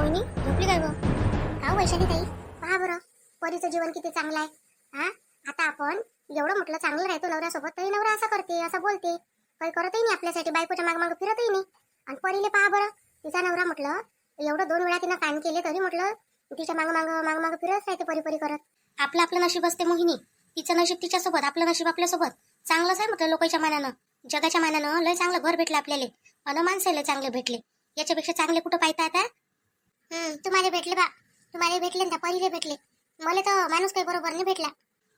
मोहिनी झोपली काय गं? का वैशाली ताई, पहा बरं परीचं जीवन किती चांगलं आहे. हा, आता आपण एवढं म्हटलं चांगलं राहतो नवऱ्यासोबत, तरी नवरा असा करते असं बोलते, काही करतही नाही आपल्यासाठी, बायकोच्या माग माग फिरतही नाही. आणि परीले पहा बरं, तिचा नवरा म्हटलं एवढं 2 वेळा तिनं कान केले तरी म्हटलं तिच्या माग माग माग माग फिरत राहते परी परी करत. आपलं आपलं नशीब असते मोहिनी, तिचं नशीब तिच्यासोबत, आपलं नशीब आपल्यासोबत. चांगलंच आहे म्हटलं, लोकांच्या मानानं जगाच्या मानानं लय चांगलं घर भेटलं आपल्याला, अन माणसाला चांगले भेटले. याच्यापेक्षा चांगले कुठं पाहता आता? तुम्हाला भेटले बा, तुम्हाला भेटले ना, पहिले भेटले. मला तर माणूस काही बरोबर नाही भेटला.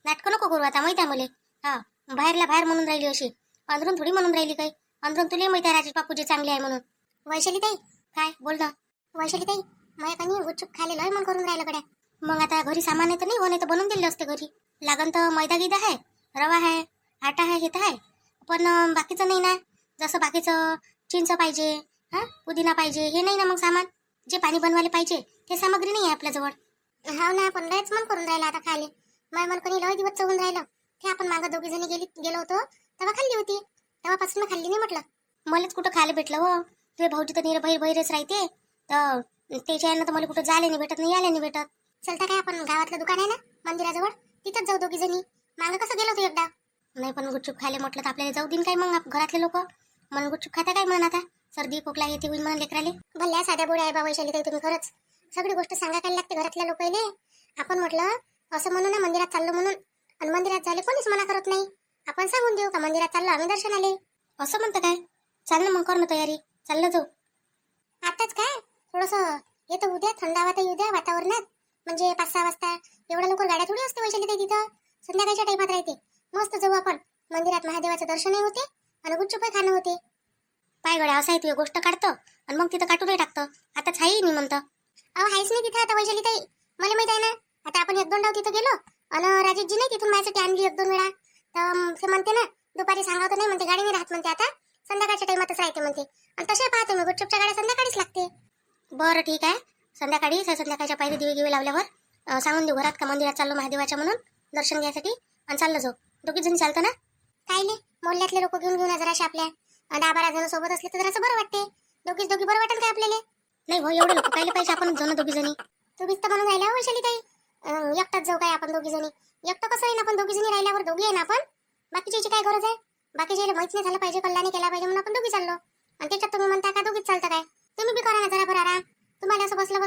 नाटकं नको करू आता, माहिती आहे मला. हा, बाहेरला बाहेर म्हणून राहिली अशी, अंदरून थोडी म्हणून राहिली काही. अंदरून तुला माहिती आहे राजेश बापूजी चांगले आहे म्हणून. वैशाली ताई, काय बोल ना वैशाली ताई, माझ्या कणी गुपचूप खायला लय मन करून राहिलं गड्या. मग आता घरी सामान आहे तर नाही, हो नाही तर बनवून दिले असते घरी. लागन तर मैदा गिदा आहे, रवा आहे, आटा आहे, हे तर आहे. पण बाकीचं नाही ना, जसं बाकीचं चिंच पाहिजे, हा पुदिना पाहिजे, हे नाही ना. मग सामान जे पाणी बनवायला पाहिजे ते सामग्री नाही आहे आपल्याजवळ. हाव ना, पण लयच मन करून राहिलं आता खायला. माझ्या मन कणी लय दिवस चवून राहिलं. ते आपण मागं दोघी जणी गेलो होतो तेव्हा खाल्ली होती, तेव्हापासून मी खाल्ली नाही म्हटलं. मलाच कुठं खायला भेटलं हो, तुझे भाऊजी तर बाहेर बाहेरच राहते, तर त्याच्या यानं तर मला कुठं जायला नाही भेटत, नाही यायला नाही भेटत. चलता काय, आपण गावातलं दुकान आहे ना मंदिराजवळ, तिथंच जाऊ दोघी जणी. मागं कसं गेलो होतो एकदा. नाही पण गुपचूप खायला म्हटलं तर आपल्याला जाऊ देईन काय मग घरातले लोक? मन गुपचूप खाता काय म्हणून आता, सर्दी खोकला येते होईल म्हणून लेकराले. भल्या साध्या बोड्या आहे बा वैशाली ताई तुम्ही, खरंच सगळी गोष्ट सांगायला लागते घरातल्या लोकांना. आपण म्हटलं असं म्हणू ना मंदिरात चाललो म्हणून, आणि मंदिरात झाले कोणीच मना करत नाही. आपण सांगून देऊ का मंदिरात चाललो आम्ही दर्शनाले, असं म्हणतं काय? चाल ना मग, कर ना तयारी, चाललं जाऊ. आताच काय, थोडंसं येतं उद्या, थंडावा तर येऊ द्या वातावरणात. म्हणजे 5-6 वाजता, एवढ्या लवकर गाड्या थोडी असते वैशाली ताई तिथं, संध्याकाळच्या टाइमात राहते. मस्त जाऊ आपण मंदिरात, महादेवाचं दर्शनही होते आणि गुपचूपही खाणं होते. पाय गड्या, असं आहे तुझी गोष्ट काढतं आणि मग तिथं काटूनही टाकतं. आताच हाही नाही म्हणतं. अहो हायच नाही तिथं आता वैशाली ताई, मला माहित आहे ना. आता आपण 1-2 डाव तिथं गेलो आणि राजेशजी नाही तिथून माझ्यासाठी आणली 1-2 वेळा, तर ते म्हणते ना दुपारी सांगावं तर नाही म्हणते, गाडी नाही राहत म्हणते, आता संध्याकाळच्या टाइमातच राहते म्हणते. आणि तसे पाहते मी गुपचूपच्या गाड्या संध्याकाळीच लागते. बरं ठीक आहे, संध्याकाळी संध्याकाळच्या पाहिजे दिवे लावल्यावर सांगून देऊ घरात का मंदिरात चाललो महादेवाच्या म्हणून दर्शन घ्यायसाठी, आणि चाललं जाऊ. दोघीच जणी चालतं ना? काय नाही, मोहल्ल्यातले लोक घेऊन जराशे आपल्या 10-12 जण सोबत असले तर जरासं बरं वाटते. दोघी बरं वाटेल काय आपल्याला? नाही हो, एवढं लोक पाहिले पाहिजे आपण जण दोघी जणी. तुम्हीच तर म्हणून राहिल्या वैशाली ताई, एकटाच जाऊ काय आपण दोघी जणी? एकटं कसं आहे ना, आपण दोघी जणी राहिल्यावर दोघी आहे ना आपण, बाकीच्याची काय गरज आहे? बाकीच्या माहित नाही झालं पाहिजे, कल्याणी केला पाहिजे म्हणून आपण दोघी चाललो. आणि त्याच्यात तुम्ही म्हणता का दोघीच चालतं काय? तुम्ही बी करा ना जरा बरं आराम. तुम्हाला असं बसलं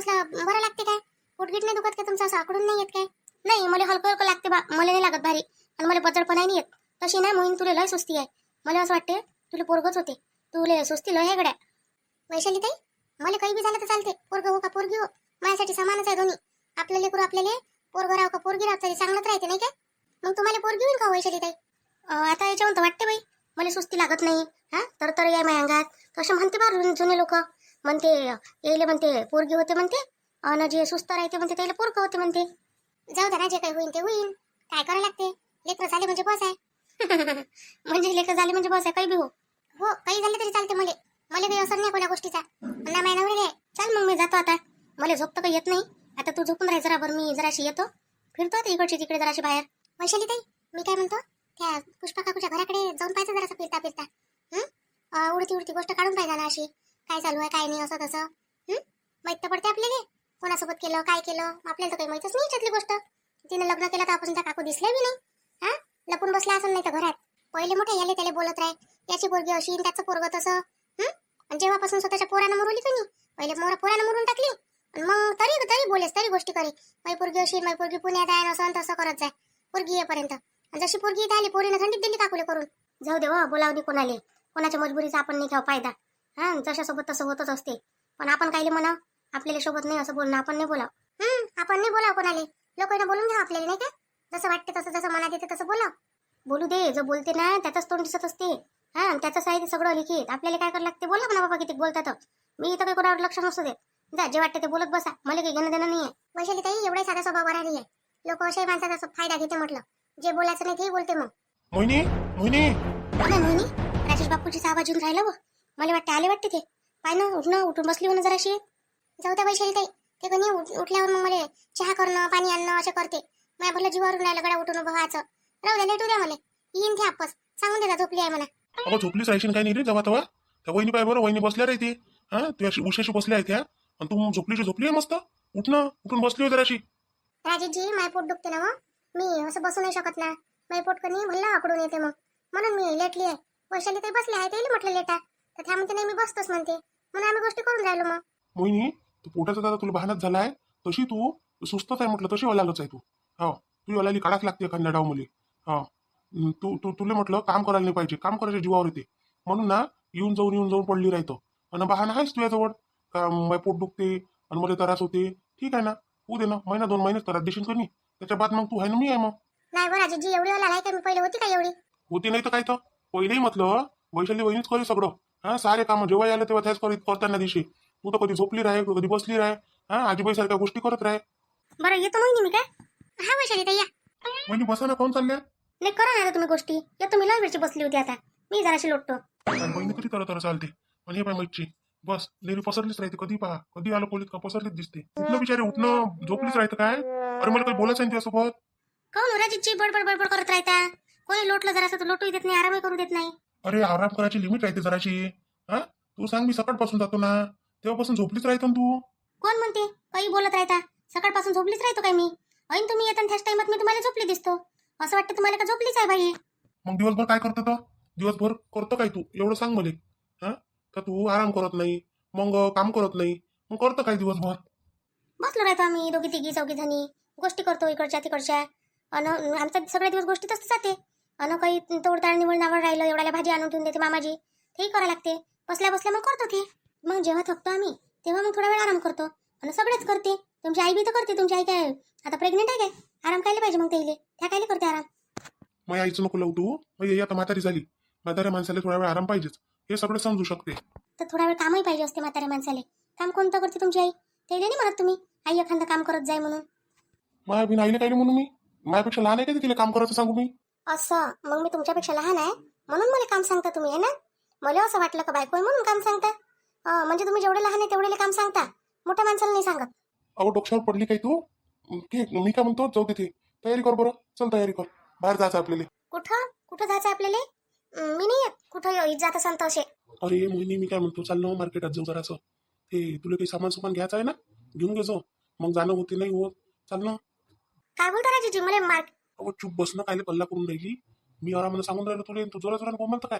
बरं लागते काय? पोटगीट नाही दुखत का तुमचं? असं आकडून नाही येत काय? नाही, मला हलकं हलकं लागते बा, मला नाही लागत भारी. आणि मला बजडपण नाही येत. तशी ना मोहीन तुला लय सुस्ती आहे. मला असं वाटते तुला पोरगच होते, तुला सुस्ती लय आहे गड्या. वैशाली ताई, मला काही बी झालं तर चालते, पोरग हो का पोरगी हो, माझ्यासाठी समानच आहे दोन्ही. आपलं लेकरू आपल्याला पोरग राव का पोरगी राव तरी चांगलंच राहते नाही काय? मग तुम्हाला पोरगी होईल का वैशाली ताई? आता याच्यावर तर वाटते बाई, मला सुस्ती लागत नाही. हा, तर या माझ्या अंगात तसं म्हणते बा जुने लोक, म्हणते यायला म्हणते पोरगी होते म्हणते, आणि जे सुस्त राहते म्हणते त्याला पोरग होते म्हणते. जाऊ द्या ना, जे काही होईल ते होईल, काय करायला लागते. लेकर झाले म्हणजे बस आहे. म्हणजे लेकर झाले म्हणजे बस आहे, काही बी हो. हो, काही झालं तरी चालते. मला काही असर नाही कोणा गोष्टीचा, ना माझ्या नवरे. चल मग मी जातो आता, मला झोप तर काही येत नाही. आता तू झोपून राह जरा बरं, मी जराशी येतो, फिरतो आता इकडची तिकडे जराशी बाहेर. वैशाली ताई, मी काय म्हणतो, त्या पुष्पा काकूच्या घराकडे जाऊन पाहायचं जरासं फिरता. उडती गोष्ट काढून पाहिजे ना, अशी काय चालू आहे काय नाही असं तसं. माहित तर पडते आपल्याला कोणासोबत केलं काय केलं, आपल्याला तर काही माहितच नाही याच्यातली गोष्ट. तिने लग्न केलं तर आपण त्या काकू दिसल्या बी नाही. हा, लपून बसला असं नाही तर घरात. पहिले मोठे याले त्याला बोलत राह, याची पोरगी अशी त्याचं पोरग तसं. आणि जेव्हापासून स्वतःच्या पोरानं मरवली का नाही, पहिले पोरानं मरून टाकली, मग तरी बोलेस, तरी गोष्टी करे, माझी पोरगी अशी, माझी पोरगी पुण्यात आहे, असं तसं करत जाय पोरगी येईपर्यंत. आणि जशी पोरगी इथे आली, पोरीनं थंडीत दिली काकूले करून. जाऊ दे हो, बोलावली कोणाले, कोणाच्या मजबुरीचा आपण नाही घ्यावा फायदा. हा, जशासोबत तसं होतच असते. पण आपण कायले म्हणा, आपल्याला सोबत नाही असं बोलणं, आपण नाही बोलाव. आपण नाही बोलाव कोणाले, लोकांना बोलून घ्या आपल्याला नाही का? जसं वाटते तसं, जसं मनात येते तसं बोलाव. बोलू दे, जो बोलते ना त्याचाच तोंड दिसत असते. हा, त्याचं साहित्य सगळं लिखित, आपल्याला काय करायला लागते बोला म्हणा बाबा, किती बोलतात. मी इथं काही कोणावर लक्ष नसू देत. जा, जे वाटते ते बोलत बसा, मला काही घेणं देणं नाहीये. वैशाली ताई, एवढा साधा स्वभाव बरा नाही आहे. लोक अशाही माणसाचा फायदा घेते म्हटलं, जे बोलायचं नाही ते बोलते. मग मोहिनी मोहिनी मोहिनी, राजेश बापूची आवाज येऊन राहिला व मला वाटते आले वाटते ते. पाय ना, उठून बसली हो ना जराशी. जाऊ द्या वैशाली ताई, ते कोणी उठल्यावर मग मला चहा करणं पाणी आणणं असे करते. माझ्या भलं जीवावरून राहिलं गड्या उठून उभं व्हायचं. राहू द्या, लेटू द्या मला, येईन ते आपस सांगून देता झोपली आहे म्हणा. अगं झोपलीच राहायची काय नाही रे, जवा तवा त्या वहिनी पाय बरं, वहिनी बसल्या राहते. हा, त्या उशाशी बसल्या आहेत त्या, आणि तू झोपली आहे मस्त. उठ ना, उठून बसली हो जराशी. राजेशजी माय पोट दुखते ना मग. मी असं बसू नाही शकत ना. माय पोट कधी भल्ला आकडून येते मग. म्हणून मी लेटली आहे. वैशाली ताई बसली आहे, त्याला म्हटलं लेटा, तर त्या म्हणते नाही मी बसतोच म्हणते. म्हणून आम्ही गोष्टी करून राहिलो मग. मोहिनी, तू पोटाचा दादा तुला बहानाच झालाय. तशी तू सुस्तच आहे म्हटलं, तशी ओलागच आहे तू. हो, तू ओलाली काढाच लागते एखाद्या डाव मुली. हा, तुला म्हटलं काम करायला नाही पाहिजे, काम करायच्या जीवावर येते. म्हणून ना येऊन जाऊन पडली राहतो. आणि बहाना आहेस तुझ्याजवळ का माझे पोट दुखते आणि मला त्रास होते. ठीक आहे ना, होऊ दे ना, महिना 2 महिनेच त्रास देशील कमी. त्याच्या बाद मग तू आहे ना, मी आहे मग. नाही बरं राजेशजी, एवढी ओला आहे का मी पहिले होती का एवढी? होती नाही तर काय तर. पहिलेही म्हटलं वैशाली वहिनीच करी सगळं. हा, सारे काम जेव्हा आलं तेव्हा त्याच करताना दिवशी. तू तर कधी झोपली राहे, कधी बसली राहे. हा, आजीबाई सारख्या गोष्टी करत राहे. बरं येतो मग मी काय. हा वैशाली ताई या. वहिनी बसा ना, कोण चालल्या? नाही करा ना आता तुम्ही गोष्टी. येतो, मी लय वेळची बसली होती, आता मी जराशी लोटतो. बहिणी कधी तर चालते. आणि हे पाय मैची बस नेहमी पसरलीच राहते. कधी पहा, कधी आलं कोलीत का पसरलीच दिसते. उठणं बिचारे, उठणं झोपलीच राहतं काय. अरे मला काही बोलायचं नाही तुझ्यासोबत. काऊन राजेशजी बडबड बडबड करत राहता? कोणी लोटलं जरासं तर लोटू देत नाही, आरामही करू देत नाही. अरे आराम करायची लिमिट राहते जराशी. हा, तू सांग, मी सकाळपासून जातो ना, तेव्हापासून झोपलीच राहतो ना तू. कोण म्हणते काही बोलत राहता? सकाळपासून झोपलीच राहतो काय मी? ऐन तुम्ही येताना त्याच टाइमात मी तुम्हाला झोपली दिसतो. असं वाटतं तुम्हाला का झोपलीच आहे बाई? मग दिवसभर काय करतो तर? दिवसभर करतो काय तू, एवढं सांग मला. हा, का तू आराम करत नाही, मग काम करत नाही, मग करतो काय दिवसभर? बसलो राहतो आम्ही दोघी तिघी चौघी जणी, गोष्टी करतो इकडच्या तिकडच्या. अन आमचा सगळे दिवस गोष्टीतच जाते. अन काही तोडताळ निवड नावड राहिलं, एवढ्याला भाजी आणून ठेवून देते मामाजी, तेही करायला लागते. बसल्या बसल्या मग करतो ते. मग जेव्हा थकतो आम्ही तेव्हा मग थोडा वेळ आराम करतो. आणि सगळेच करते. तुमची आई बी तर करते. तुमची आई काय आता प्रेग्नेंट आहे काय? आराम कायले पाहिजे मग त्याइले? त्या कायले करते आराम? मग आईचं नको लावू तू. मग आता म्हातारी झाली, म्हाताऱ्या माणसाला थोडा वेळ आराम पाहिजेच, हे सगळं समजू शकते. तर थोडा वेळ कामही पाहिजे असते म्हाताऱ्या माणसाले. काम कोणतं करते तुमची आई? त्याइले नाही म्हणत तुम्ही आई एखादं काम करत जाय म्हणून. माझ्या बिन आईले काय म्हणून मी? माझ्यापेक्षा लहान आहे का तिला काम करायचं सांगू मी? असं मग मी तुमच्यापेक्षा लहान आहे म्हणून मला काम सांगता तुम्ही, आहे ना? मला असं वाटलं का बायको आहे म्हणून काम सांगता. म्हणजे तुम्ही जेवढे लहान आहे तेवढे काम सांगता, मोठ्या माणसाला नाही सांगत. अहो, डोक्यावर पडली काय तू? मी काय म्हणतो, जाऊ तिथे तयारी कर बरं. चल तयारी कर, बाहेर जायचं आपल्याला. कुठं कुठं जायचं आपल्याला? मी नाही येत कुठं जात असाल तर असे. अरे मोहिनी, मी काय म्हणतो, चाल ना मार्केटात जाऊ जरासं. ते तुला काही सामान घ्यायचं आहे ना, घेऊन घे जाऊ. मग जाणं होते नाही होत. चाल ना. काय बोलता राजीजी? मला मार्क अहो चुप बसणं, कायले कल्ला करून राहिली. मी आरामानं सांगून राहिलो तुला, तू जोरा जोरानं बोलतं काय?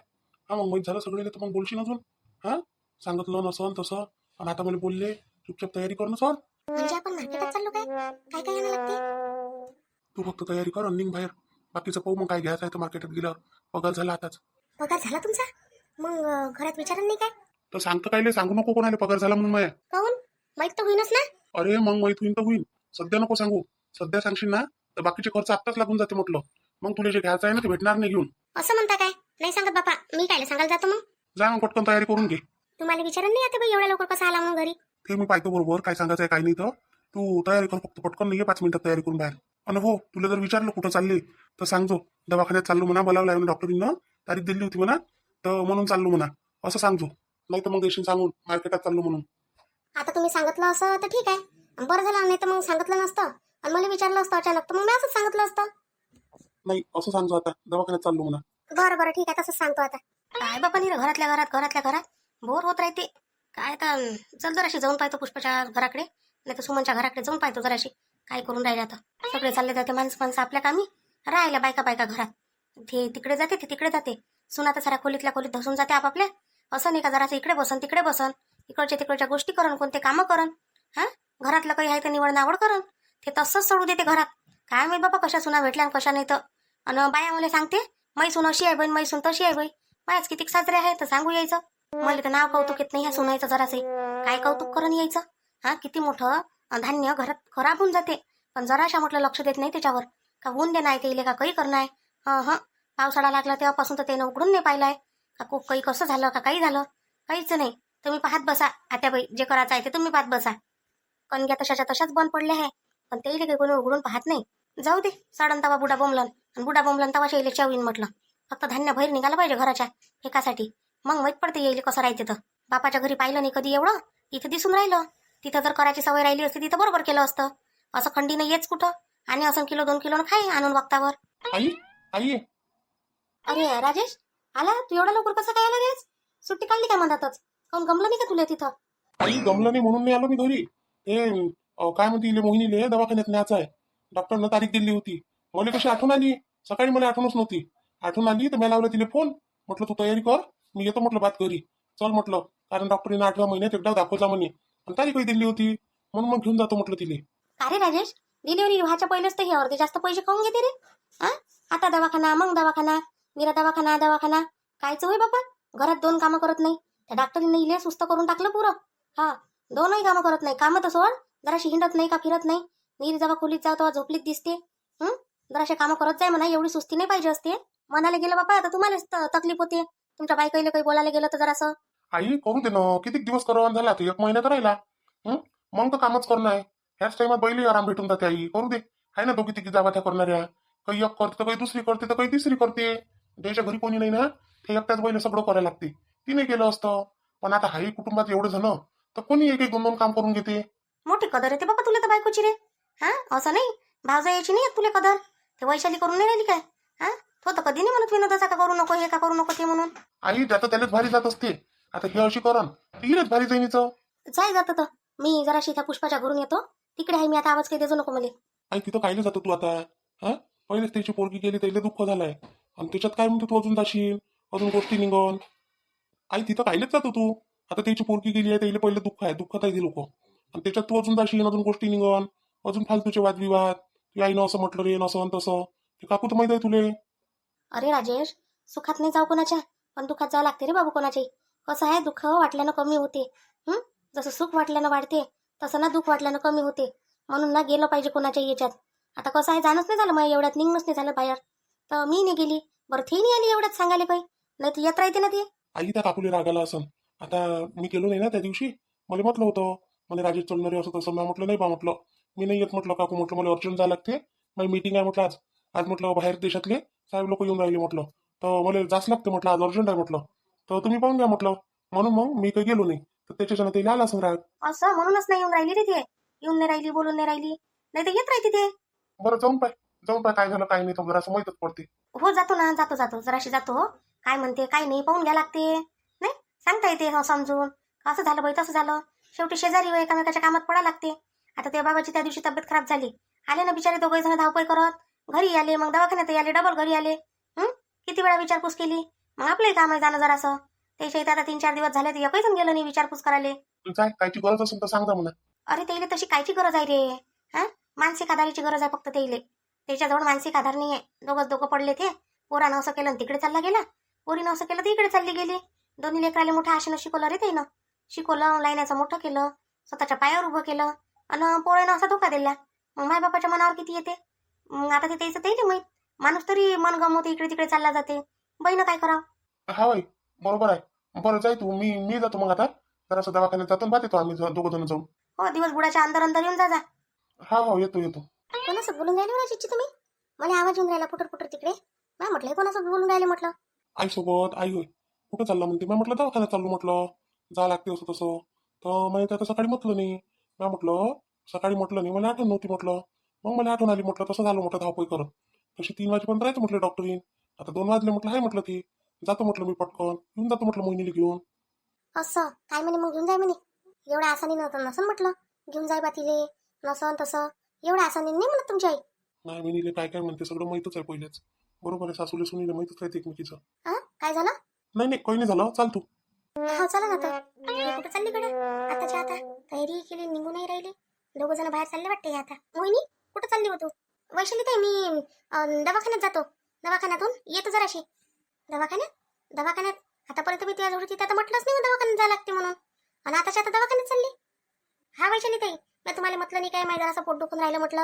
हा, मग माहीत झालं सगळे तर मग बोलशील अजून. हा, सांगितलं नसन तसं, आणि आता मला बोलले चुपचाप तयारी कर ना सर. म्हणजे आपण मार्केटात चाललो काय? काय काय आणायला लागते? तू फक्त तयारी कर, रनिंग बाहेर. बाकीचं पाहू मग काय घ्यायचं आहे तर मार्केटात गेल्यावर. पगार झाला आताच. पगार झाला तुमचा? मग घरात विचारलं नाही काय? तर सांगतं कायले, सांगू नको कोणाला पगार झाला म्हणून माया. काऊन? माहित तर होईनच ना. अरे मग माहित होईन तर होईन, सध्या नको सांगू. सध्या सांगशील ना तर बाकीचे खर्च आत्ताच लागून जाते म्हटलं. मग तुला जे घ्यायचं आहे ना ते भेटणार नाही घेऊन. असं म्हणता काय? नाही सांगत बापा, मी कायला सांगायला जातो मग? जा मग पटकन तयारी करून घे. तुम्हाला विचारलं नाही आता बाई एवढ्या लवकर कसा आला म्हणून घरी? ते मी पाहतो बरोबर काय सांगायचं आहे काय नाही. तर तू तयारी कर, फक्त पटकन नाही 5 मिनिटात तयारी करून बाहेर. आणि हो, तुला जर विचारलं कुठं चालले तर सांगतो दवाखान्यात चाललो म्हणा, बोलावलं आहे डॉक्टरीनं, तारीख दिली होती म्हणा, तर म्हणून चाललो म्हणा, असं सांगतो. नाही तर मग देशील सांगून मार्केटात चाललो म्हणून. आता तुम्ही सांगितलं असं तर ठीक आहे, बरं झालं. नाही तर मग सांगितलं नसतं आणि मला विचारलं असतं अचानक, तर मग मी असंच सांगितलं असतं. नाही असं सांगतो, आता दवाखान्यात चाललो म्हणा. बरं बरं ठीक आहे, तसंच सांगतो आता. काय बापा नाही, घरातल्या घरात बोर होत राहते. काय तर चल जराशी जाऊन पाहतो पुष्पाच्या घराकडे, नाही तर सुमनच्या घराकडे जाऊन पाहतो जराशी काय करून राहिले. आता सगळे चालले जाते माणसं आपल्या कामी, राहिल्या बायका घरात. ते तिकडे जाते, ते तिकडे जाते. सुना तर साऱ्या खोलीतल्या खोलीत धसून जाते आपापल्या. असं नाही का जरासं इकडे बसन तिकडे बसन, इकडच्या तिकडच्या गोष्टी करण, कोणते कामं करण. हा, घरातलं काही आहे तर निवड नावड करण, ते तसंच सोडू देते घरात. काय माहित बाबा कशा सुना भेटल्या आणि कशा नाही. तर आणि बाया मला सांगते मै सुन अशी आहे बाई, मै सुन तशी आहे बाई. मायाच किती साजरे आहे तर सांगू यायचं. मला तर नाव कौतुक येत नाही ह्या सुनायचं जरासे. काय कौतुक करून यायचं? हा, किती मोठं धान्य घरात खराब होऊन जाते, पण जराशा म्हटलं लक्ष देत नाही त्याच्यावर. का होऊन दे नाही ते का काही करणार. हा, पावसाळा लागला तेव्हापासून तर त्यानं उघडून नाही पाहिलाय का काही कसं झालं का काही झालं, काहीच नाही. तुम्ही पाहत बसा आत्याबाई, जे करायचं आहे ते तुम्ही पाहत बसा. कणग्या तशाच्या तशाच बंद पडल्या आहे, पण ते काही कोणी उघडून पाहत नाही. जाऊ दे, साडन तवा बुडा बोंबलन, आणि बुडा बोंबलन तवा शेले चावीन म्हटलं. फक्त धान्य बाहेर निघालं पाहिजे घराच्या एकासाठी, मग माहीत पडते येईल कसं राहते. तर बापाच्या घरी पाहिलं नाही कधी एवढं, इथं दिसून राहिलं. तिथं जर करायची सवय राहिली असती तिथं बरोबर केलं असतं. असं खंडीनं येच कुठं, आणि असं किलो 2 किलो खाई आणून वक्तावर. आई आई अरे राजेश, आला तू एवढा लवकर कसं काय आला रे? सुट्टी काढली काय मधातच? काऊन गमलं नाही का तुला तिथं? आई जमलं नाही म्हणून नाही आलो मी घरी. ते काय म्हणते इले मोहिनीले दवाखान्यात न्यायचं आहे. डॉक्टरनं तारीख दिली होती. मला कशी आठवण आली, सकाळी मला आठवणच नव्हती. आठवण आली तर मी लावलं तिले फोन. म्हटलं तू तयारी कर, मी येतो म्हटलं बात घरी. चल म्हटलं, कारण डॉक्टरने 8व्या महिन्यात एकदा दाखवता म्हणे आणि तारीखही दिली होती, म्हणून मग घेऊन जातो म्हटलं तिले. अरे राजेश, डिलिव्हरी व्हायच्या पहिलेच तर हे अर्धे जास्त पैसे खाऊन घेते रे. हा, आता दवाखाना मग दवाखाना, निरा दवाखाना दवाखाना, कायचं होय बापा. घरात 2 कामं करत नाही, त्या डॉक्टरने इले सुस्त करून टाकलं पुरं. हा, 2ही कामं करत नाही. कामं तर सोड, जराशी हिंडत नाही का फिरत नाही. नीर जेव्हा खोलीत जाऊ तेव्हा झोपलीत दिसते. जराशे कामं करत जाय म्हणा, एवढी सुस्ती नाही पाहिजे असते. मनाला गेलं बापा, आता तुम्हालाच तकलीफ होते. तुमच्या बायकाईला काही बोलायला गेलं तर जरासं. आई करू दे ना, किती दिवस करावा झाला, तर 1 महिना तर राहिला. मग तर कामच करणं आहे. ह्याच टाइमात बैली आराम भेटून जाते. आई करू दे, आहे ना दोघी तिघी जावा त्या करणाऱ्या. काही एक करते तर काही दुसरी करते तर काही तिसरी करते. त्याच्या घरी कोणी नाही ना, ते एकट्याच बैल सगळं करायला लागते. तिने केलं असतं, पण आता हाही कुटुंबात एवढं जण तर कोणी एक एक 2-2 काम करून घेते. मोठी कदर येते बाबा तुला तर बायकोची रे. हा, असं नाही भावजा यायची नाही तुला कदर. ते वैशाली करून नाही राहिली काय? हा, तो तर कधी नाही म्हणत विनोदाचा का करू नको, हे का करू नको ते म्हणून. आई ज्याचं त्यालाच भारी जात असते. आता हे अशी करण हिरेच भारी जाईनीचं. जाय जात तर मी जराशी त्या पुष्पाच्या घरून येतो. तिकडे आहे मी आता, आवाज काही देजो नको मला. आई तिथं कायले जातो तू आता? हा, पहिलेच त्याची पोरगी गेली, त्याला दुःख झालंय आणि त्याच्यात काय म्हणतो तू अजून जाशील, अजून गोष्टी निघून. आई तिथं कायलेच जातो तू? आता त्याची पोरगी गेली आहे, त्याला पहिलं दुःख आहे, दुःखात आहे ते लोक, आणि त्याच्यात तू अजून जाशील, अजून गोष्टी निघून, अजून फालतूचे वादविवाद. ती आईनं असं म्हटलं रे, नसं तसं. ते काकू तर माहित आहे तुले. अरे राजेश, सुखात नाही जाऊ कोणाच्या, पण दुःखात जावं लागते रे बाबू कोणाच्याही. कसं आहे, दुःख वाटल्यानं कमी होते. जसं सुख वाटल्यानं वाढते, तसं ना दुःख वाटल्यानं कमी होते. म्हणून ना गेलं पाहिजे कोणाच्या याच्यात. आता कसं आहे, जाणंच नाही झालं मग एवढ्यात, निघणंच नाही झालं बाहेर. तर मी नाही गेली, बरं ती नाही आली एवढ्यात सांगायला काही, नाही तर येत राहते ना ते. आई त्या काकूले रागाला असं. आता मी गेलो नाही ना त्या दिवशी, मला म्हटलं होतं मला राजेश चलणारे असं तसं. मी म्हटलं नाही बा, म्हटलं मी नाही येत म्हटलं काकू, म्हटलं मला अर्जंट जावं लागते, माझी मीटिंग आहे म्हटलं आज. आज म्हटलं बाहेर देशातले साहेब लोक येऊन राहिले म्हटलं, तर मला जास्त लागते म्हटलं, आज अर्जंट आहे म्हटलं, तर तुम्ही पाहून घ्या म्हटलं. म्हणून मग मी काही गेलो नाही. तर त्याच्यानं ते आला असं राग. असं म्हणूनच नाही येऊन राहिली रे ते. येऊन नाही राहिली, बोलून नाही राहिली, नाही तर येत राहते ते. बरं जाऊन पाय काय झालं काय नाही, तर जरा असं माहीतच पडते. हो जातो ना, जातो जराशी जातो. हो, काय म्हणते काय नाही पाहून घ्या लागते. नाही सांगता येते हो समजून, असं झालं बाई तसं झालं. शेवटी शेजारी हो, एकामेकाच्या कामात पडायला लागते. आता त्या बाबाची त्या दिवशी तब्येत खराब झाली, आले ना बिचारे दोघे जण धावपळ करत. घरी आले, मग दवाखान्यात आले, डबल घरी आले. किती वेळा विचारपूस केली. मग आपलंही काम आहे जाणं जरासं. त्याच्या इथे आता 3-4 दिवस झाले, तर एकही जण गेलं नाही विचारपूस करायला. जाय, कायची गरज असेल तर सांगा म्हणा. अरे त्याला तशी कायची गरज आहे रे. हा, मानसिक आधाराची गरज आहे फक्त त्याला. त्याच्याजवळ मानसिक आधार नाही आहे. दोघं पडले ते. पोरानं असं केलं तिकडे चालला गेला, पोरीनं असं केलं तर इकडे चालली गेली. दोन्ही लेकराले मोठ्या आशेनं शिकवलं रे त्यानं. शिकवलं, लाईनाचं मोठं केलं, स्वतःच्या पायावर उभं केलं, आणि पोरानं असा धोका दिला. मग मायबापाच्या मनावर किती येते. मग आता ते त्याचं त्याला माहित. माणूस तरी मन गमवते, इकडे तिकडे चालला जाते. बहिणं काय करावं. हा बाई बरोबर आहे. बरं जाय तू, मी जातो मग आता. जरासं दवाखान्यात जातो आणि बात येतो आम्ही दोघं जण जाऊन. हो, दिवस बुडाच्या अंदर येऊन जा. हा येतो. कोणासोबत बोलून राहिले मला चिच्ची तुम्ही? मला आवाज येऊन राहिला पुटर तिकडे. मी म्हटलं कोणासोबत बोलून राहिले म्हटलं. आईसोबत. आई होय, कुठं चालला म्हणते. मी म्हटलं दवाखान्यात चाललो म्हटलं, जा लागते असं तसं. तर मला आता सकाळी म्हटलं नाही. मी म्हटलं सकाळी म्हटलं नाही, मला आठवण नव्हती म्हटलं. मग मला आठवण आली म्हटलं, तसं झालं म्हटलं धावपळ करत. तशी 3 वाजेपर्यंत राहायचं म्हटलं डॉक्टर येईन. आता 2 वाजले म्हटलं, हाय म्हटलं ती जातो म्हटलं, मी पटकन येऊन जातो म्हटलं मोहिनीला घेऊन. असं काय म्हणे मग घेऊन जाय म्हणे. एवढ्या आसानी नव्हतं नसन म्हटलं घेऊन जाय बातीले, नसन तसं एवढ्या आसानी नाही म्हणत तुमची आई. नाही मोहिनीला काय काय म्हणते सगळं माहितच आहे पहिलेच. बरोबर आहे, सासूला सुनीला माहितच राहते एकमेकीचं. हा, काय झालं? नाही काही नाही झालं, चाल तू. हो चला ना तर. कुठं चालली कडे आताच्या आता? तयारी केली, निघून नाही राहिली. 2 जण बाहेर चालले वाटते आता. मोहिनी कुठं चालली हो तू? वैशाली ताई मी दवाखान्यात जातो. दवाखान्यातून येतो जराशी. दवाखान्यात आतापर्यंत मी तुझ्या जवळ तिथं आता म्हटलंच नाही दवाखान्यात जावं लागते म्हणून, आणि आताच्या आता दवाखान्यात चालली. हा वैशाली ताई, मी तुम्हाला म्हटलं नाही काय, माझं जरासं पोट दुखून राहिलं म्हटलं.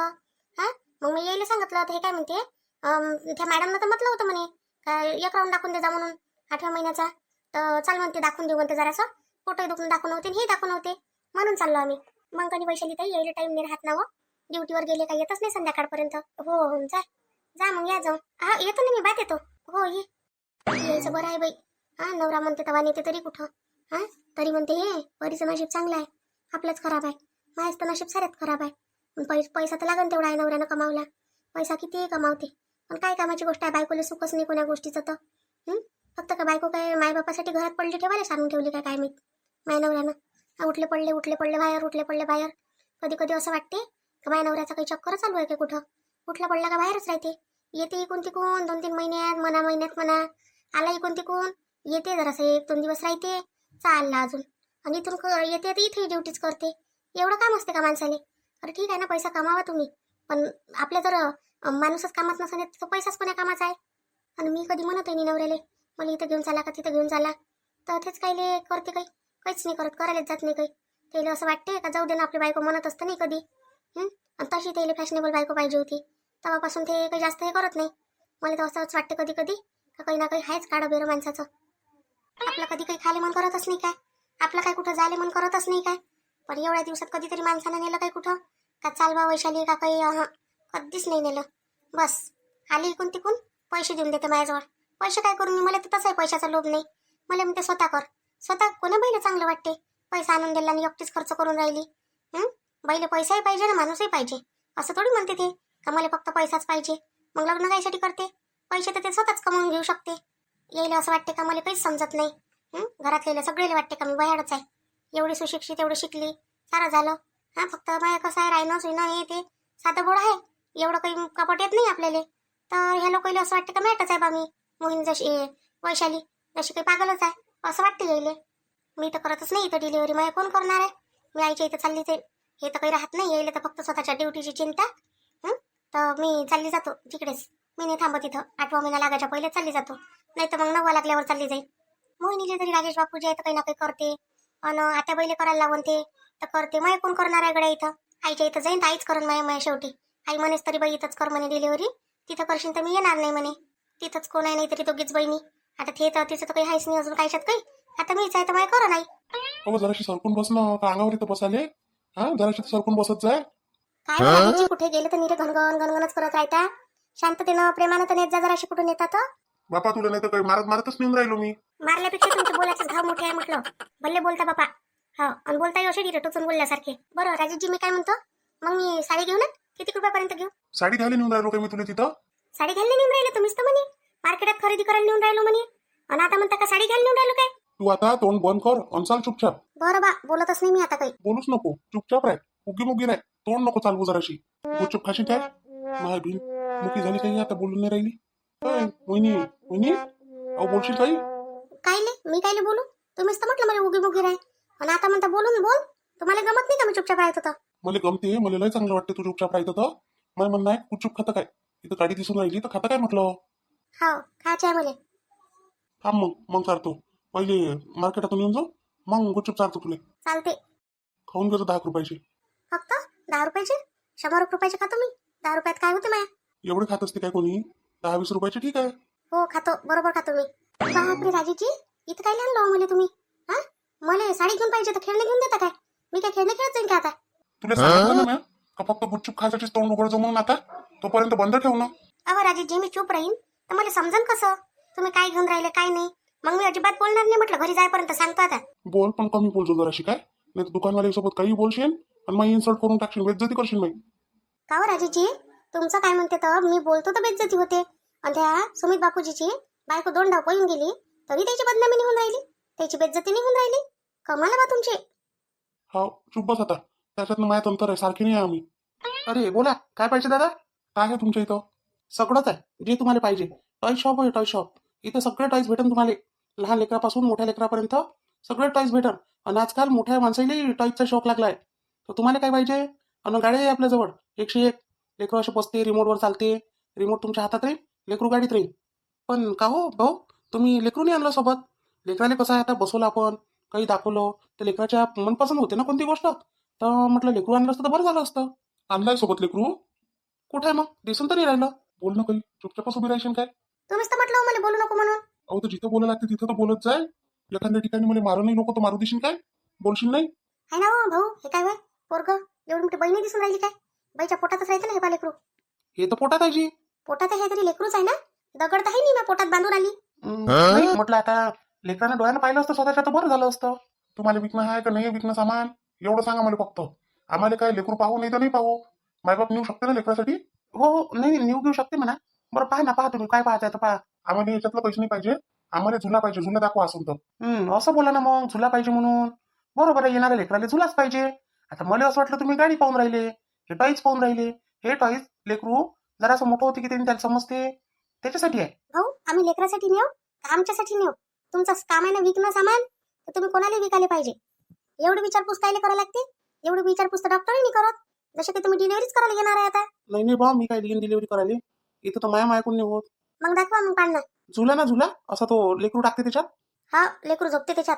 हा, मग मी यायला सांगितलं तर हे काय म्हणते, त्या मॅडमनं तर म्हटलं होतं म्हणे काय 1 राऊंड दाखवून दे जा म्हणून 8व्या महिन्याचा. तर चाल म्हणते दाखवून देऊ म्हणते जरासं. पोटही दुखून दाखवून होते हे दाखवून होते, म्हणून चाललो आम्ही. मग कधी वैशाली ताई यायला टाईम नाही राहत ना हो. ड्युटीवर गेले काय येतच नाही संध्याकाळपर्यंत. हो जा मग या जाऊ. हा येतो ना मी, बात येतो. हो यायचं बरं आहे बाई. हा, नवरा म्हणते तवा नेते तरी कुठं. हा, तरी म्हणते हे परीचं नशीब चांगलं आहे, आपलंच खराब आहे. माझं तर नशीब साऱ्यात खराब आहे. पैसा तर लागन तेवढा आहे नवऱ्यानं कमावला. पैसा कितीही कमावते, पण काय कामाची गोष्ट आहे. बायकोला सुखच नाही कोण्या गोष्टीचं तर. फक्त का बायको काय मायबापासाठी घरात पडली ठेवायला सांगून ठेवली काय मी माय नवऱ्यानं. उठले पडले बाहेर. कधी कधी असं वाटते का माझ्या नवऱ्याचा काही चक्कर चालू आहे का कुठं. उठला पडला का बाहेरच राहते. येते इकून तिकून 2-3 महिन्यात म्हणा आला इकून तिकून. येते जरासं 1-2 दिवस राहते, चालला अजून. आणि इथून येते तर इथे ड्युटीच करते. एवढं काम असते का माणसाले? अरे ठीक आहे ना, पैसा कमावा तुम्ही, पण आपल्या जर माणूसच कामात नसेल तर पैसाच कोण्या कामाचा आहे. आणि मी कधी म्हणत आहे नवऱ्याले मला इथं घेऊन चाला का तिथं घेऊन चाला, तर तेच काहीले करते काहीच नाही करत, करायलाच जात नाही काही. त्याला असं वाटते का जाऊ दे ना, आपली बायको म्हणत असतं नाही कधी. आणि तशी त्याला फॅशनेबल बायको पाहिजे होती, तेव्हापासून ते काही जास्त हे करत नाही. मला तर असंच वाटते कधी कधी का काही ना काही आहेच काढं बेरं माणसाचं. आपलं कधी काही खाले मन करतच नाही काय, आपलं काय कुठं जायले मन करतच नाही काय. पण एवढ्या दिवसात कधीतरी माणसानं नेलं काय कुठं का चालवा वैशाली का काही कधीच नाही नेलं. बस आली इकून तिकून पैसे देऊन देते माझ्याजवळ. पैसे काय करून मी, मला तर तसाही पैशाचा लोभ नाही. मला म्हणते स्वतः कर. स्वतः कोणा बैल चांगलं वाटते पैसा आणून दिला आणि एकटीच खर्च करून राहिली. बैल पैसाही पाहिजे ना माणूसही पाहिजे. असं थोडी म्हणते ते का मला फक्त पैसाच पाहिजे. मग लग्न कायसाठी करते? पैसे तर ते स्वतःच कमवून घेऊ शकते. यायला असं वाटते का मला काहीच समजत नाही. घरातलेलं सगळेला वाटते का मी बयाडच आहे. एवढी सुशिक्षित, एवढी शिकली, सारं झालं. फक्त माझ्या कसं आहे, राहणं सुईनं हे ते साधं गोड आहे. एवढं काही कपट येत नाही आपल्याला. तर ह्या लोकांना असं वाटतं का मॅटच आहे बा मी. मोहीन जशी वैशाली जशी काही पागलच आहे असं वाटतं यायले. मी तर करतच नाही इथं डिलिव्हरी. मला कोण करणार आहे? मी आईच्या इथं चालली जाईल. हे तर काही राहत नाही. यायला तर फक्त स्वतःच्या ड्युटीची चिंता. तर मी चालली जातो तिकडेच. मी नाही थांबत इथं. 8वा महिना लागायच्या पहिले चालली जातो, नाही तर मग 9वा लागल्यावर चालली जाईल. मोहिनीले तरी राजेश बापू जे आहे तर काही ना काही करते. आणि आता बैले करायला लावून ते तर करते. माय कोण करणार आहे गड्या इथं? आईच्या इथं जाईन तर आईच करून माय शेवटी. आई म्हणेस तरी बाई इथंच कर म्हणे डिलिव्हरी. तिथं करशील तर मी येणार नाही म्हणे. तिथंच कोण आहे, नाही तरी दोघीच बहिणी. आता ते तर तिचं तर काही हायच नाही अजून कायच्यात काही. आता मीच आहे तर माय करा नाही. अगं जराशी सरकून बस ना, का अंगावर इथं बसाले? जराशी सरकून बसत जाय. काय राजेशजी, कुठे गेले तर निरे घनघनच करत राहता. शांततेनं प्रेमानं तर नेत जा जराशी. कुठून येतात बापा तुला नाही तर काही मारतच नेऊन राहिलो मी. मारल्यापेक्षा तुमचे बोलायचे घाव मोठे आहे म्हटलं. भल्ले बोलता बापा. हो, आणि बोलताही असे डिरे टोचून बोलल्यासारखे. बरं राजेशजी, मी काय म्हणतो, मग मी साडी घेऊ ना? किती रुपयापर्यंत घेऊ? साडी घ्यायला नेऊन राहिलो काय मी तुला तिथं? साडी घ्यायला नेऊन राहिले तुम्हीच तर म्हणे. मार्केटात खरेदी करायला नेऊन राहिलो म्हणे. आणि आता म्हणता का साडी घ्यायला नेऊन राहिलो काय? तू आता तोंड बंद कर आणि चाल चुपचाप. बरं बा, बोलतच नाही मी आता काही. बोलूच नको, चुपचाप राह. उगी मुगी राह, तोंड नको चालवू जराशी. गुपचूप खाशी काय माय बिन मुकी झाली काही, आता बोलून नाही राहिली. वहिनी अहो बोलशील काही? कायले मी कायले बोलू? तुम्हीच तर म्हटलं मला उगी मुगी राह. आणि आता म्हणता बोलून बोल. तुम्हाला गमत नाही का मी चुपचाप राहत होतं? मला गमते, मला लय चांगलं वाटते तू चुपचाप राहत तर. मला म्हणणं आहे गुपचूप खातं काय? इथं गाडी दिसून राहिली तर खातं काय म्हटलं? हो, खायचं आहे मला. थांब मग चालतो. पहिले मार्केटातून येऊन जाऊ, मग गुपचूप चालतो तुला. चालते. खाऊन घेतो 10 रुपयाचे. फक्त 10 रुपयाचे? 100 रुपयाचे खातो मी. 10 रुपयात काय होते माया? एवढे खात असते काय कोणी? 10-20 रुपयाचे ठीक आहे. हो खातो, बरोबर खातो मी. बापरे राजेशजी, इथं काय आणलं मला तुम्ही? मला साडी घेऊन पाहिजे तर खेळणे घेऊन देता काय? मी काय खेळणे खेळत जाईन का आता? तुला सांगितलं ना मी का फक्त गुपचूप खायसाठी तोंड उघडचं म्हणून. आता तोपर्यंत बंद ठेव ना. अहो राजेशजी, मी चूप राहीन तर मला समजन कसं तुम्ही काय घेऊन राहिले काय नाही? मग मी अजिबात बोलणार नाही म्हटलं. घरी जायपर्यंत सांगतो आता. बोल, पण कमी बोलतो जराशी काय, नाही तर दुकानवाल्यासोबत काही बोलशील आणि मग इन्सल्ट करून टाकशील, बेइज्जती करशील नाही. का हो राजेशजी, तुमचं काय म्हणते तर मी बोलतो तर बेइज्जती होते. आणि त्या सुमित बापूजीची बायको 2 डाव पळून गेली तरी त्याची बदनामी निघून राहिली, त्याची बेइज्जती निघून राहिली. कमाल बा तुमची. हो चुप बस आता, त्याच्यातनं माझ्या अंतर आहे, सारखे नाही आहे आम्ही. अरे बोला, काय पाहिजे दादा? काय आहे तुमच्या इथं? सगळंच आहे जे तुम्हाला पाहिजे. टॉय शॉप आहे, टॉय शॉप. इथं सगळे टॉयज भेटन तुम्हाला. लहान लेकरापासून मोठ्या लेकरापर्यंत सगळे टॉयज भेटन. आणि आजकाल मोठ्या माणसालाही टॉयचा शौक लागलाय. तर तुम्हाला काय पाहिजे? आणि गाडी आहे आपल्याजवळ 101. लेकरू असे बसते, रिमोटवर चालते. रिमोट तुमच्या हातात राहील, लेकरू गाडीत राहील. पण का हो भाऊ, तुम्ही लेकरूने आणलं सोबत? लेकराला कसं आहे, आता बसवलं आपण, काही दाखवलं तर लेकराच्या मनपसंत होते ना कोणती गोष्ट. तर म्हटलं लेकरू आणलं असतं तर बरं झालं असतं. आणलाय सोबत लेकरू? कुठे आहे मग? दिसून तर नाही राहिलं. बोल ना काही, चुपचापच उभी राहायशील काय? तुम्हीच तर म्हटलं मला बोलू नको म्हणून. अहो तर जिथं बोलायला लागते तिथं तर बोलत जाय. एखाद्या ठिकाणी मला मारू नाही नको तर मारू देशील काय? बोलशील नाही? आहे ना हो भाऊ, हे काय वय पोरग एवढी मोठी बहिणी दिसून राहिली काय? बाईच्या पोटातच राहायचं ना हे पा लेकरू. हे तर पोटात आहे जी. पोटात आहे तरी लेकरूच आहे ना. दगड तर आहे नाही ना पोटात बांधून आली. नाही, म्हटलं आता लेकरानं डोळ्यानं पाहिलं असतं स्वतःच्या तर बरं झालं असतं. तुम्हाला विकणं आहे का नाही विकणं सामान एवढं सांगा मला फक्त. आम्हाला काय लेकरू पाहू नाही तर नाही पाहू, मायबाप नेऊ शकते ना लेकरासाठी. हो नाही, नेऊ घेऊ शकते म्हणा. बरं पहा ना, पहा तुम्ही काय पाहताय तर पहा. आम्हाला याच्यातलं पैसे नाही पाहिजे, आम्हाला झुला पाहिजे. झुला दाखवा असून तर. असं बोला ना मग, झुला पाहिजे म्हणून. बरोबर आहे, येणाऱ्या लेकराला झुलाच पाहिजे. आता मला असं वाटलं तुम्ही गाडी पाहून राहिले, हे टॉईज पाहून राहिले. हे टॉईज लेकरू जरासं मोठं होते की त्यांनी त्याला समजते, त्याच्यासाठी आहे. भाऊ आम्ही लेकरासाठी नेऊ का आमच्यासाठी नेऊ? तुमचं काम आहे ना विकणं सामान, तर तुम्ही कोणाला विकायला पाहिजे? एवढी विचारपूस कायले करायला लागते? एवढी विचारपूस तर डॉक्टरही नाही करत. जसे की तुम्ही डिलिव्हरीच करायला घेणार आहे आता. नाही नाही बा, मी काय डिलिव्हरी करायला इथं तर माया मायकून नाही होत. मग दाखवा मग पाडणं. झुला ना झुला, असा तो लेकरू टाकते त्याच्यात. हा लेकरू झोपते त्याच्यात.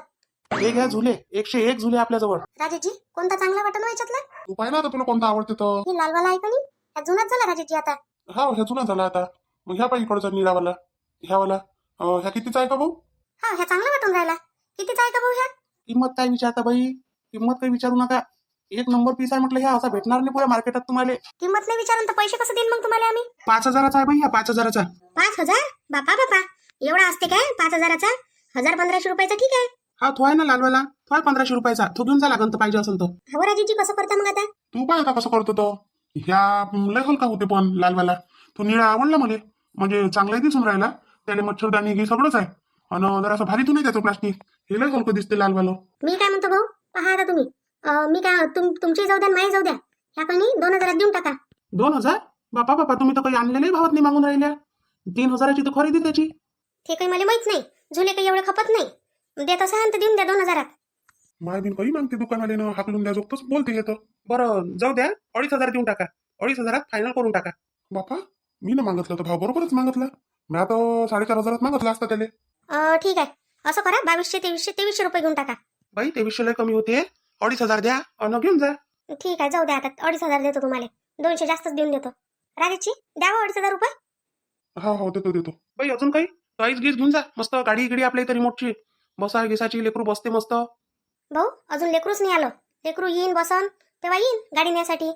हे घ्या झुले, 101 झुले आपल्याजवळ. राजेशजी कोणता चांगला वाटण याच्यातला? तू पाहिला आता तुला कोणता आवडते तर. ही लालवाला आहे का नाही? हा जुनाच झाला राजेशजी आता. हा ह्या जुना झाला आता. मग ह्या पाहिजे इकडचा निळावाला, ह्यावाला. ह्या कितीचा आहे का भाऊ? हा ह्या चांगला वाटून राहिला. कितीचा आहे का भाऊ ह्या? किंमत काय विचारता बाई, किंमत काही विचारू नका. एक नंबर पीस आहे म्हटलं, ह्या असा भेटणार नाही पुऱ्या मार्केटात तुम्हाला. किंमत नाही विचारून तर पैसे कसं देईन मग तुम्हाला आम्ही? 5,000चा आहे बाई, हा 5,000चा. 5,000? बापा बापा एवढा असते काय 5,000चा? 1,000-1,500 रुपयाचा ठीक आहे. हा तो आहे ना लालवाला, तो आहे 1,500 रुपयाचा. तो घेऊन जा लागन तर पाहिजे असेल तर. हो राजेशजी कसं करता मग आता? तू पाय आता कसं करतो तो. ह्या लय हलका होते पण लालवाला. तो निळा आवडला मला, म्हणजे चांगलाही दिसून राहिला. त्याला मच्छरदाणी घे सगळंच आहे. आणि जरासं भारी तू नाही त्याचं प्लास्टिक. हे लय हलकं दिसते लालवालं. मी काय म्हणतो भाऊ, पहा आता तुम्ही. मी काय तुमची जाऊ द्या माही जाऊ द्या. ह्या कणी 2,000 देऊन टाका. 2,000? बापा बापा, तुम्ही तर काही आणलेल्याही भावात नाही मागून राहिल्या. 3,000ची तर खरेदी त्याची. ते काही मला माहित नाही. झुले काही एवढे खपत नाही. देत असाल तर देऊन द्या 2,000. माय बिन काही मागते दुकानवाल्यानं, हाकलून द्या जोगतच बोलते येतं. बरं जाऊ द्या, 2,500 देऊन टाका. 2,500 फायनल करून टाका. बापा मी ना मागितलं तर भाव बरोबरच मागितला. मी आता 4,500 मागितला असता त्याला. ठीक आहे. असं करा 2,200-2,300 रुपये घेऊन टाका. बाई 2,300 लय कमी होते. 2,500 द्या आणि घेऊन जा. ठीक आहे जाऊ द्या आता 2,500 देतो तुम्हाला. 200 जास्तच देऊन देतो. राजेशजी द्यावं 2,500 रुपये. हा हो देतो देतो. बाई अजून काही टॉईज गीज घेऊन जा. मस्त गाडी गिडी आपल्या इथे रिमोटची, बसा गिसाची, लेकरू बसते मस्त. भाऊ अजून लेकरूच नाही आलं. लेकरू येईन बसन तेव्हा येईन गाडी नेण्यासाठी.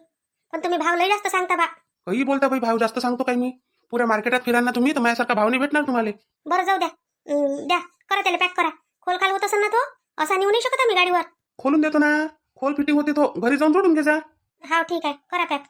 पण तुम्ही भाव लय जास्त सांगता बा. काही बोलता बाई, भाव जास्त सांगतो काय मी? पुऱ्या मार्केटात फिरांना तुम्ही तर माझ्यासारखा भाव नाही भेटणार तुम्हाला. बरं जाऊ द्या. द्या करा त्याला पॅक करा. खोल खाल होत असेल ना तो, असा नेऊ नाही शकत आम्ही गाडीवर. खोलून देतो ना, खोल फिटिंग होते तो, घरी जाऊन जोडून घे जा. हा ठीक आहे करा पॅक.